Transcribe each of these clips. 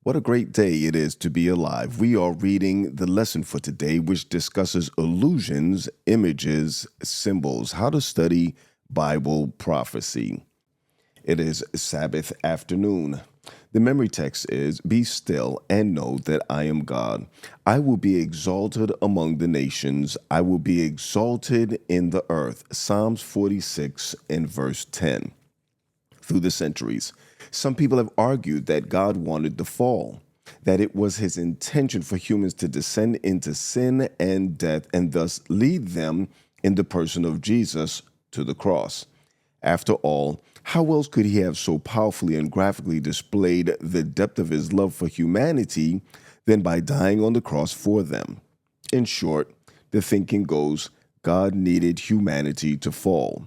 What a great day it is to be alive. We are reading the lesson for today, which discusses illusions, images, symbols, how to study Bible prophecy. It is Sabbath afternoon. The memory text is, "Be still and know that I am God. I will be exalted among the nations. I will be exalted in the earth." Psalms 46 and verse 10. Through the centuries, some people have argued that God wanted the fall, that it was his intention for humans to descend into sin and death and thus lead them in the person of Jesus to the cross. After all, how else could he have so powerfully and graphically displayed the depth of his love for humanity than by dying on the cross for them? In short, the thinking goes, God needed humanity to fall.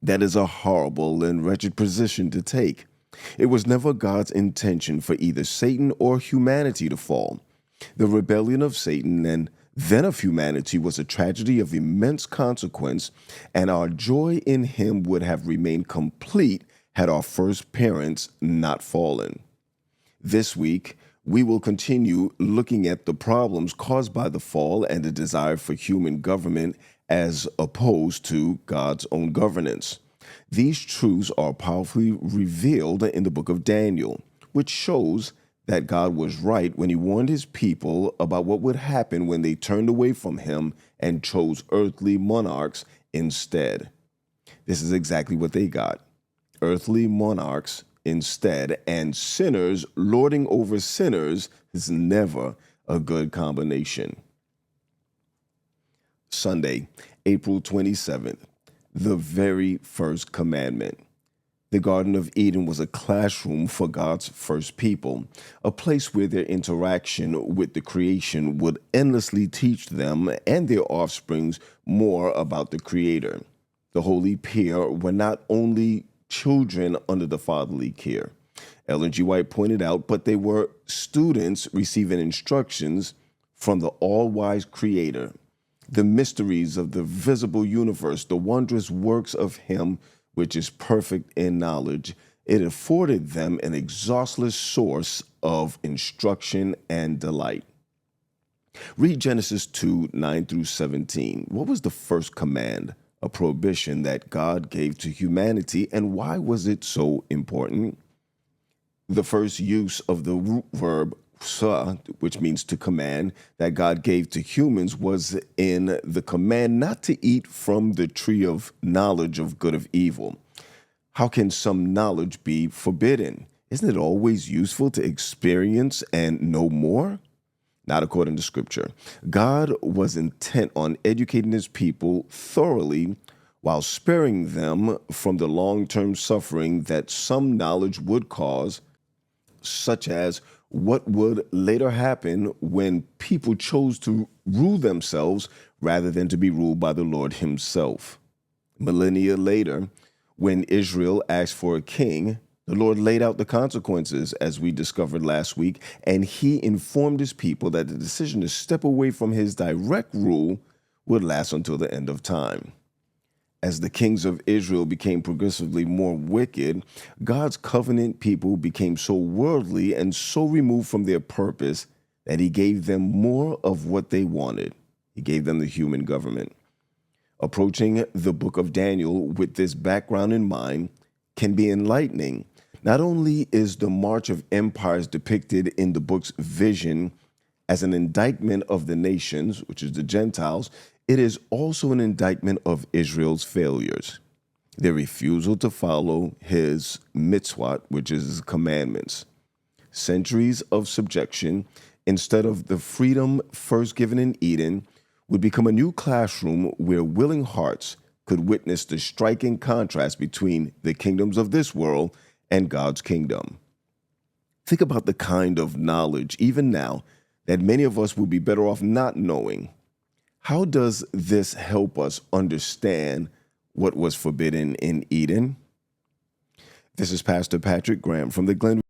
That is a horrible and wretched position to take. It was never God's intention for either Satan or humanity to fall. The rebellion of Satan and then of humanity was a tragedy of immense consequence, and our joy in him would have remained complete had our first parents not fallen. This week, we will continue looking at the problems caused by the fall and the desire for human government as opposed to God's own governance. These truths are powerfully revealed in the book of Daniel, which shows that God was right when he warned his people about what would happen when they turned away from him and chose earthly monarchs instead. This is exactly what they got: earthly monarchs instead, and sinners lording over sinners is never a good combination. Sunday, April 27th, the very first commandment. The Garden of Eden was a classroom for God's first people, a place where their interaction with the creation would endlessly teach them and their offsprings more about the Creator. The holy pair were not only children under the fatherly care, Ellen G. White pointed out, but they were students receiving instructions from the all-wise Creator. The mysteries of the visible universe, the wondrous works of him which is perfect in knowledge, it afforded them an exhaustless source of instruction and delight. Read Genesis 2, 9 through 17. What was the first command, a prohibition that God gave to humanity, and why was it so important? The first use of the root verb sa, which means to command, that God gave to humans was in the command not to eat from the tree of knowledge of good of evil. How can some knowledge be forbidden? Isn't it always useful to experience and know more? Not according to Scripture. God was intent on educating his people thoroughly while sparing them from the long-term suffering that some knowledge would cause, such as what would later happen when people chose to rule themselves rather than to be ruled by the Lord himself. Millennia later, when Israel asked for a king, the Lord laid out the consequences, as we discovered last week, and he informed his people that the decision to step away from his direct rule would last until the end of time. As the kings of Israel became progressively more wicked, God's covenant people became so worldly and so removed from their purpose that he gave them more of what they wanted. He gave them the human government. Approaching the book of Daniel with this background in mind can be enlightening. Not only is the march of empires depicted in the book's vision as an indictment of the nations, which is the Gentiles, it is also an indictment of Israel's failures, their refusal to follow his mitzvot, which is his commandments. Centuries of subjection, instead of the freedom first given in Eden, would become a new classroom where willing hearts could witness the striking contrast between the kingdoms of this world and God's kingdom. Think about the kind of knowledge, even now, that many of us would be better off not knowing. How does this help us understand what was forbidden in Eden? This is Pastor Patrick Graham from the Glenridge